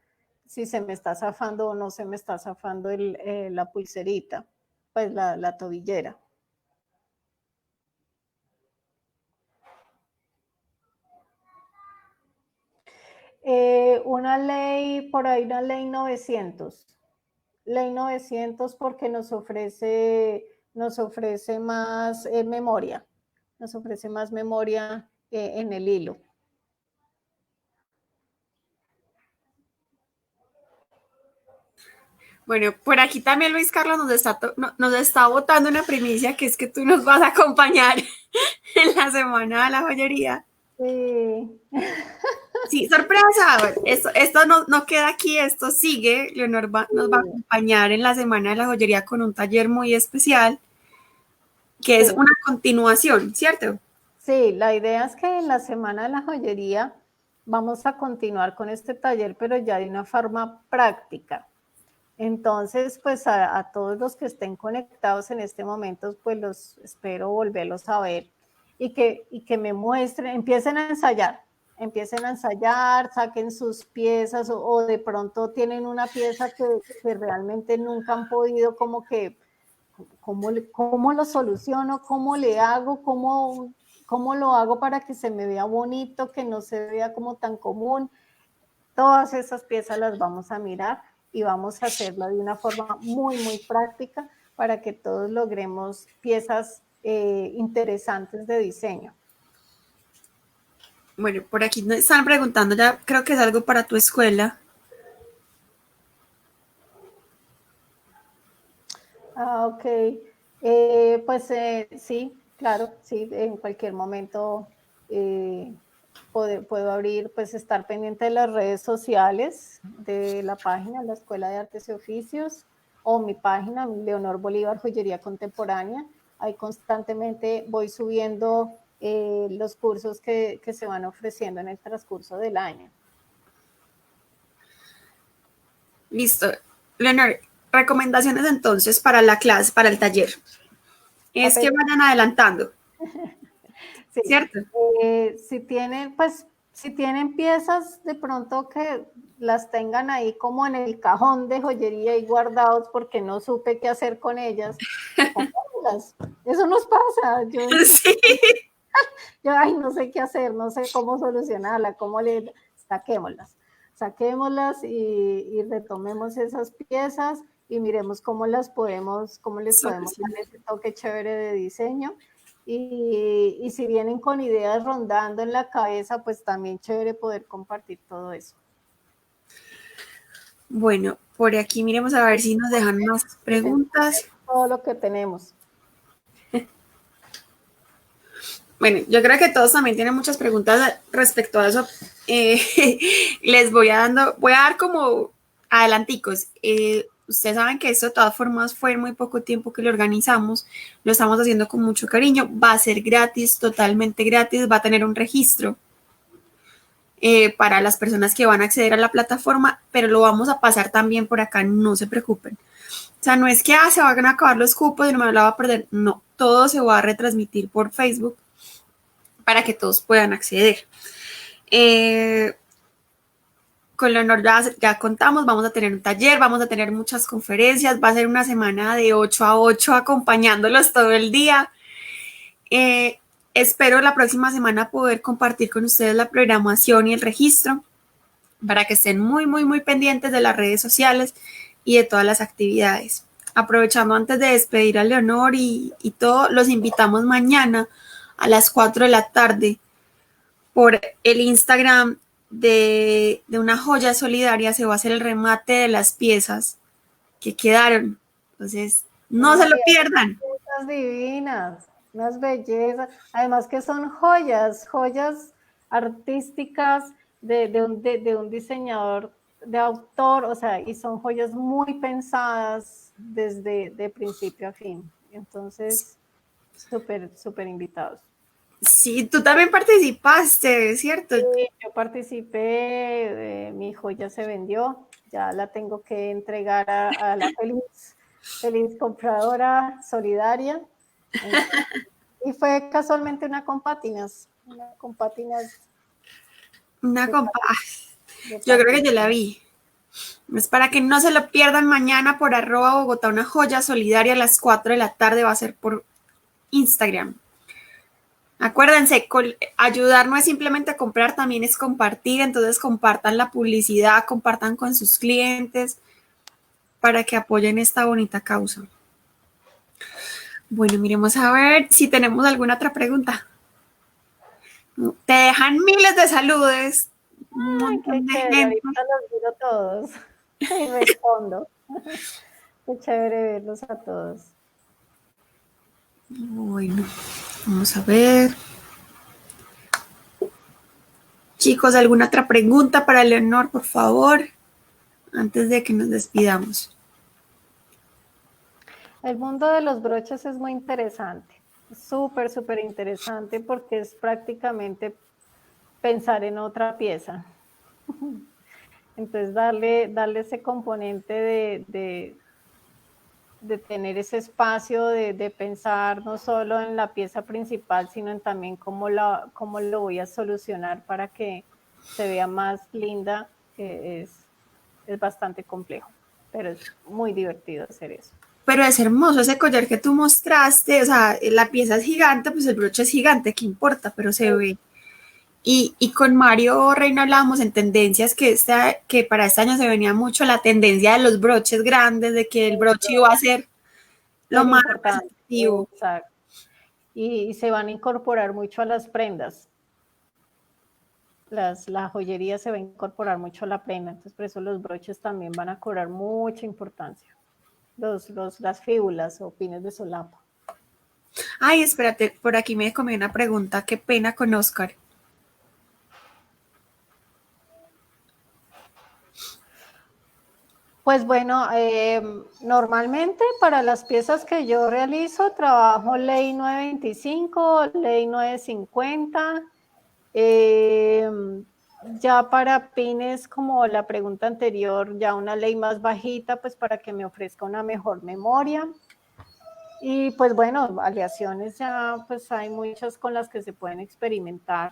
si se me está zafando o no se me está zafando la pulserita, pues la tobillera. Una ley, por ahí una ley 900. Ley 900 porque nos ofrece más memoria, nos ofrece más memoria en el hilo. Bueno, por aquí también Luis Carlos nos está botando una primicia que es que tú nos vas a acompañar en la semana de la joyería. Sí. Sí, sorpresa. Bueno, esto no queda aquí, esto sigue. Leonor nos va a acompañar en la semana de la joyería con un taller muy especial que es Sí. una continuación, ¿cierto? Sí, la idea es que en la semana de la joyería vamos a continuar con este taller, pero ya de una forma práctica. Entonces, pues a todos los que estén conectados en este momento, pues los espero volverlos a ver y que me muestren, empiecen a ensayar, saquen sus piezas o de pronto tienen una pieza que realmente nunca han podido como que, ¿cómo lo soluciono? ¿Cómo le hago? ¿Cómo lo hago para que se me vea bonito, que no se vea como tan común? Todas esas piezas las vamos a mirar y vamos a hacerlo de una forma muy, muy práctica para que todos logremos piezas interesantes de diseño. Bueno, por aquí nos están preguntando, ya creo que es algo para tu escuela. Ok. Pues sí, claro, sí, en cualquier momento puedo abrir, pues estar pendiente de las redes sociales de la página, la Escuela de Artes y Oficios, o mi página, Leonor Bolívar Joyería Contemporánea. Ahí constantemente voy subiendo los cursos que se van ofreciendo en el transcurso del año. Listo. Leonor, recomendaciones entonces para la clase, para el taller. Es que vayan adelantando. Sí. ¿Cierto? Si tienen piezas, de pronto que las tengan ahí como en el cajón de joyería y guardados porque no supe qué hacer con ellas. Eso nos pasa. Sí. Ay, no sé qué hacer, no sé cómo solucionarla, saquémoslas y retomemos esas piezas y miremos cómo les podemos dar ese toque chévere de diseño. Y si vienen con ideas rondando en la cabeza, pues también chévere poder compartir todo eso. Bueno, por aquí miremos a ver si nos dejan más preguntas. Todo lo que tenemos. Bueno, yo creo que todos también tienen muchas preguntas respecto a eso. Les voy a dar como adelanticos. Ustedes saben que esto de todas formas fue en muy poco tiempo que lo organizamos. Lo estamos haciendo con mucho cariño. Va a ser gratis, totalmente gratis. Va a tener un registro para las personas que van a acceder a la plataforma, pero lo vamos a pasar también por acá, no se preocupen. O sea, no es que se van a acabar los cupos y no me lo va a perder. No, todo se va a retransmitir por Facebook para que todos puedan acceder. Con Leonor ya contamos, vamos a tener un taller, vamos a tener muchas conferencias, va a ser una semana de 8 a 8 acompañándolos todo el día. Espero la próxima semana poder compartir con ustedes la programación y el registro para que estén muy, muy, muy pendientes de las redes sociales y de todas las actividades. Aprovechando antes de despedir a Leonor y todo, los invitamos mañana a las 4 de la tarde por el Instagram de una joya solidaria. Se va a hacer el remate de las piezas que quedaron. Entonces, no se lo pierdan. Piezas divinas, unas bellezas, además que son joyas artísticas de un diseñador, de autor, o sea, y son joyas muy pensadas desde de principio a fin. Entonces, súper, súper invitados. Sí, tú también participaste, ¿cierto? Sí, yo participé, mi joya se vendió, ya la tengo que entregar a la feliz compradora solidaria. Y fue casualmente una compatinas. Una compa. Yo creo que yo la vi. Es para que no se lo pierdan mañana por @Bogotá, una joya solidaria a las 4 de la tarde. Va a ser por Instagram. Acuérdense, ayudar no es simplemente comprar, también es compartir. Entonces compartan la publicidad, compartan con sus clientes para que apoyen esta bonita causa. Bueno, miremos a ver si tenemos alguna otra pregunta. Te dejan miles de saludos. Un montón de gente. Ahorita los miro todos y respondo. Qué chévere verlos a todos. Bueno, vamos a ver. Chicos, ¿alguna otra pregunta para Leonor, por favor? Antes de que nos despidamos. El mundo de los broches es muy interesante. Súper, súper interesante porque es prácticamente pensar en otra pieza. Entonces, darle ese componente de tener ese espacio de pensar no solo en la pieza principal, sino en también cómo lo voy a solucionar para que se vea más linda, es bastante complejo, pero es muy divertido hacer eso. Pero es hermoso ese collar que tú mostraste, o sea, la pieza es gigante, pues el broche es gigante, ¿qué importa? Pero se ve Y con Mario Reina hablábamos en tendencias que para este año se venía mucho la tendencia de los broches grandes, de que el broche iba a ser lo Es más importante, representativo. exacto. Y se van a incorporar mucho a las prendas. La joyería se va a incorporar mucho a la prenda, entonces por eso los broches también van a cobrar mucha importancia. Las fíbulas o pines de solapa. Ay, espérate, por aquí me comí una pregunta, qué pena con Oscar. Pues bueno, normalmente para las piezas que yo realizo trabajo ley 925, ley 950. Ya para pines, como la pregunta anterior, ya una ley más bajita, pues para que me ofrezca una mejor memoria. Y pues bueno, aleaciones ya pues hay muchas con las que se pueden experimentar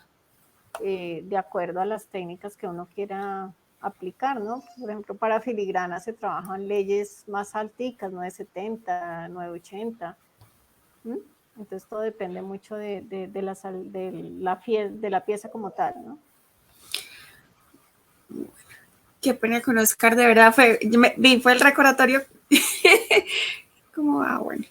de acuerdo a las técnicas que uno quiera aplicar, ¿no? Por ejemplo, para filigrana se trabajan leyes más alticas, 970, 980. ¿Mm? Entonces todo depende mucho de la pieza como tal, ¿no? Qué pena con Oscar, de verdad, fue el recordatorio. Como, bueno.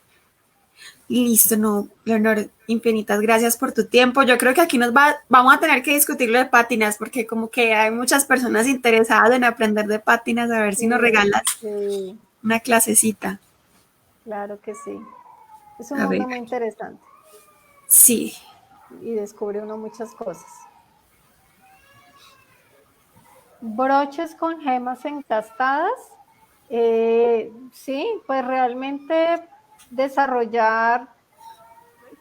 Listo, no, Leonor, infinitas gracias por tu tiempo. Yo creo que aquí vamos a tener que discutir lo de pátinas, porque como que hay muchas personas interesadas en aprender de pátinas, a ver si nos regalas Sí, una clasecita. claro que sí. Es un A ver, mundo muy interesante sí. y descubre uno muchas cosas. Broches con gemas encastadas. Sí, pues realmente desarrollar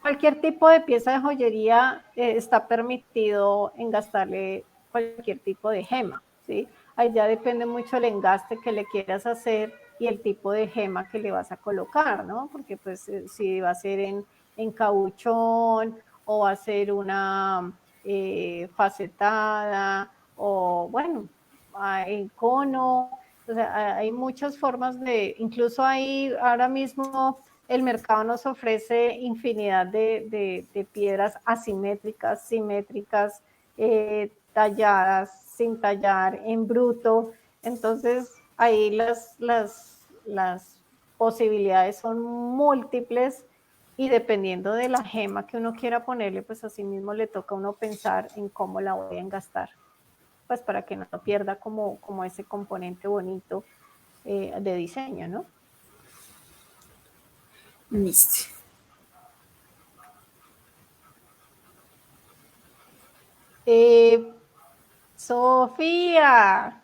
cualquier tipo de pieza de joyería está permitido engastarle cualquier tipo de gema, ¿sí? Ahí ya depende mucho el engaste que le quieras hacer y el tipo de gema que le vas a colocar, ¿no? Porque pues si va a ser en cabuchón o va a ser una facetada o bueno, en cono, o sea, hay muchas formas incluso ahí ahora mismo el mercado nos ofrece infinidad de piedras asimétricas, simétricas, talladas, sin tallar, en bruto. Entonces, ahí las posibilidades son múltiples y dependiendo de la gema que uno quiera ponerle, pues así mismo le toca a uno pensar en cómo la voy a engastar, pues para que no pierda como ese componente bonito de diseño, ¿no? Listo. Sofía,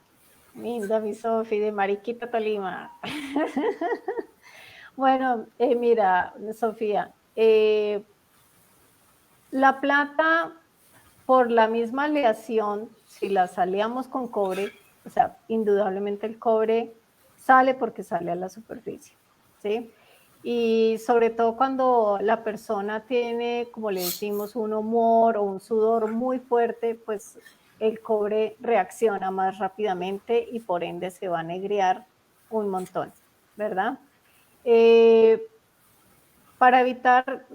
linda mi Sofía de Mariquita, Tolima. Bueno, mira, Sofía, la plata por la misma aleación, si la salíamos con cobre, o sea, indudablemente el cobre sale porque sale a la superficie, ¿sí? Y sobre todo cuando la persona tiene, como le decimos, un humor o un sudor muy fuerte, pues el cobre reacciona más rápidamente y por ende se va a negrear un montón, ¿verdad? Eh, para evitar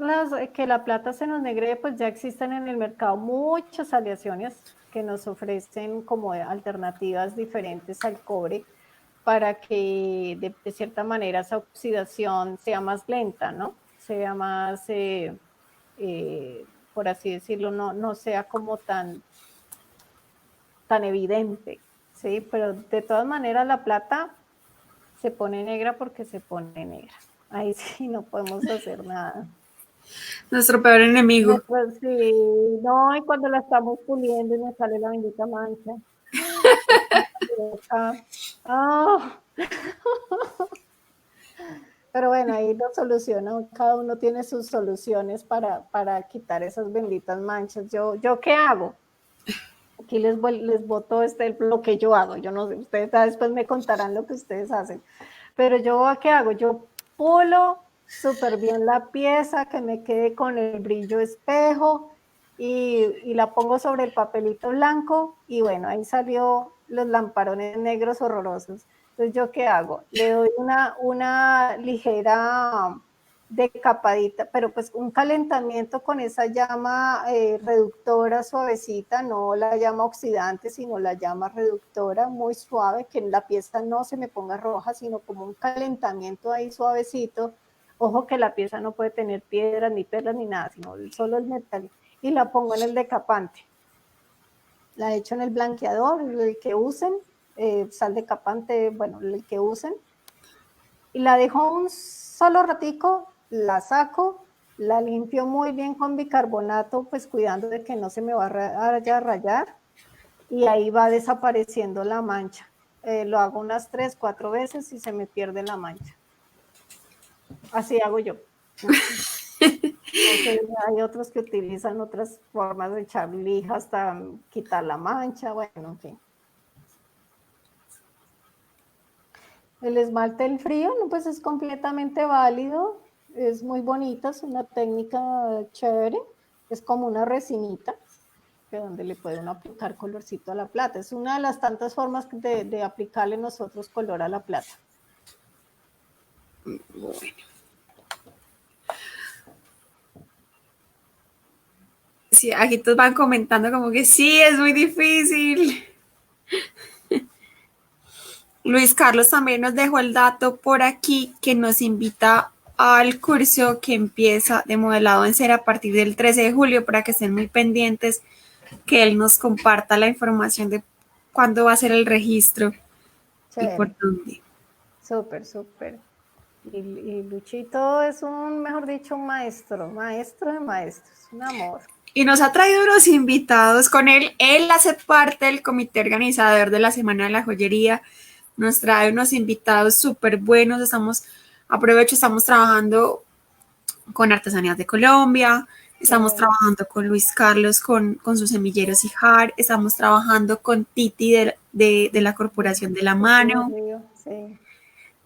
que la plata se nos negre, pues ya existen en el mercado muchas aleaciones que nos ofrecen como alternativas diferentes al cobre para que de cierta manera esa oxidación sea más lenta, ¿no? Sea más, por así decirlo, no sea como tan evidente, ¿sí? Pero de todas maneras la plata se pone negra porque se pone negra. Ahí sí no podemos hacer nada. Nuestro peor enemigo. Después sí, no, y cuando la estamos puliendo y me sale la bendita mancha. Ah. Pero bueno, ahí lo soluciona, cada uno tiene sus soluciones para quitar esas benditas manchas. ¿Yo qué hago? Aquí les boto lo que yo hago. Yo no sé, ustedes después me contarán lo que ustedes hacen. Pero yo, ¿qué hago? Yo pulo súper bien la pieza, que me quede con el brillo espejo y la pongo sobre el papelito blanco y bueno, ahí salió los lamparones negros horrorosos. Entonces, ¿yo qué hago? Le doy una ligera decapadita, pero pues un calentamiento con esa llama reductora suavecita, no la llama oxidante, sino la llama reductora muy suave, que la pieza no se me ponga roja, sino como un calentamiento ahí suavecito. Ojo que la pieza no puede tener piedras, ni perlas, ni nada, sino solo el metal. Y la pongo en el decapante. La echo en el blanqueador, el que usen, sal decapante, bueno, el que usen. Y la dejo un solo ratico, la saco, la limpio muy bien con bicarbonato, pues cuidando de que no se me vaya a rayar, y ahí va desapareciendo la mancha. Lo hago unas 3, 4 veces y se me pierde la mancha. Así hago yo. Entonces, hay otros que utilizan otras formas de echar lija hasta quitar la mancha, bueno, en fin. El esmalte el frío, no, pues es completamente válido, es muy bonita, es una técnica chévere, es como una resinita, que donde le puede uno aplicar colorcito a la plata. Es una de las tantas formas de aplicarle nosotros color a la plata. Bueno. Sí, aquí todos van comentando como que sí, es muy difícil. Luis Carlos también nos dejó el dato por aquí que nos invita al curso que empieza de modelado en cera a partir del 13 de julio para que estén muy pendientes, que él nos comparta la información de cuándo va a ser el registro y por dónde. Súper, súper. Y Luchito es mejor dicho, un maestro de maestros, un amor. Y nos ha traído unos invitados con él. Él hace parte del comité organizador de la Semana de la Joyería. Nos trae unos invitados súper buenos. Estamos trabajando con Artesanías de Colombia. Estamos trabajando con Luis Carlos con sus semilleros Ijar. Estamos trabajando con Titi de la Corporación de la Mano. Sí.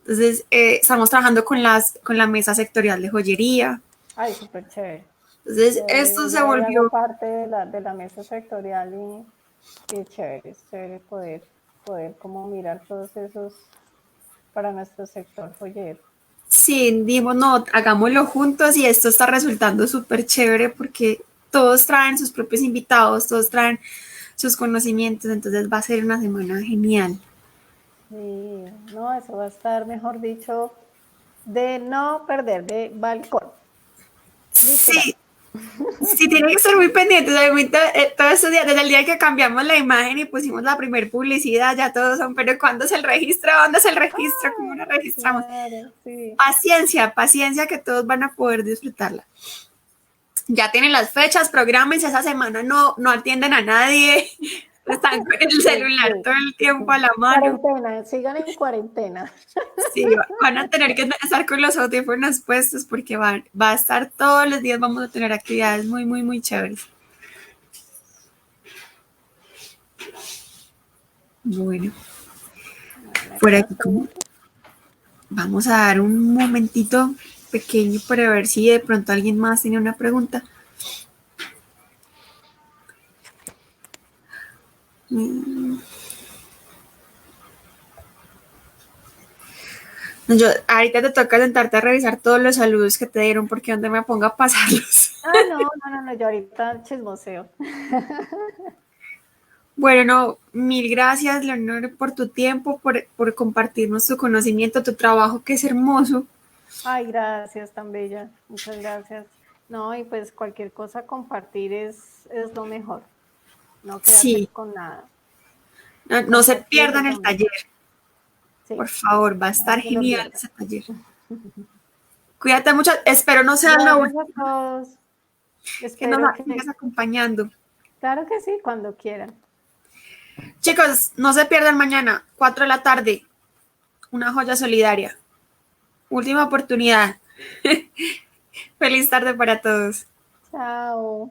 Entonces, estamos trabajando con la mesa sectorial de joyería. Ay, súper chévere. Entonces, esto se volvió... Hago parte de la mesa sectorial y chévere, es chévere poder como mirar todos esos para nuestro sector joyero. Sí, digo, no, hagámoslo juntos y esto está resultando súper chévere porque todos traen sus propios invitados, todos traen sus conocimientos, entonces va a ser una semana genial. Sí, no, eso va a estar, mejor dicho, de no perder de balcón. Literal. Sí, sí, tiene que ser muy pendientes. Todos estos días, desde el día que cambiamos la imagen y pusimos la primer publicidad, ya todos son, pero ¿cuándo es el registro? ¿Dónde es el registro? ¿Cómo lo registramos? Claro, sí. Paciencia que todos van a poder disfrutarla. Ya tienen las fechas, prográmense esa semana, no atienden a nadie, están con el celular todo el tiempo a la mano. Cuarentena, sigan en cuarentena. Sí, van a tener que estar con los audífonos puestos porque va a estar todos los días, vamos a tener actividades muy, muy, muy chéveres. Bueno, por aquí como vamos a dar un momentito pequeño para ver si de pronto alguien más tiene una pregunta. Ahorita te toca sentarte a revisar todos los saludos que te dieron porque donde me ponga a pasarlos. No, yo ahorita chismoseo. Bueno, no, mil gracias, Leonor, por tu tiempo, por compartirnos tu conocimiento, tu trabajo, que es hermoso. Ay, gracias, tan bella. Muchas gracias. No, y pues cualquier cosa compartir es lo mejor. No quedarse con nada. No se pierdan el taller. Sí. Por favor, va a estar genial ese taller. Cuídate mucho. Espero no sea la última. Es que nos sigas acompañando. Claro que sí, cuando quieran. Chicos, no se pierdan mañana, 4 de la tarde. Una joya solidaria. Última oportunidad. Feliz tarde para todos. Chao.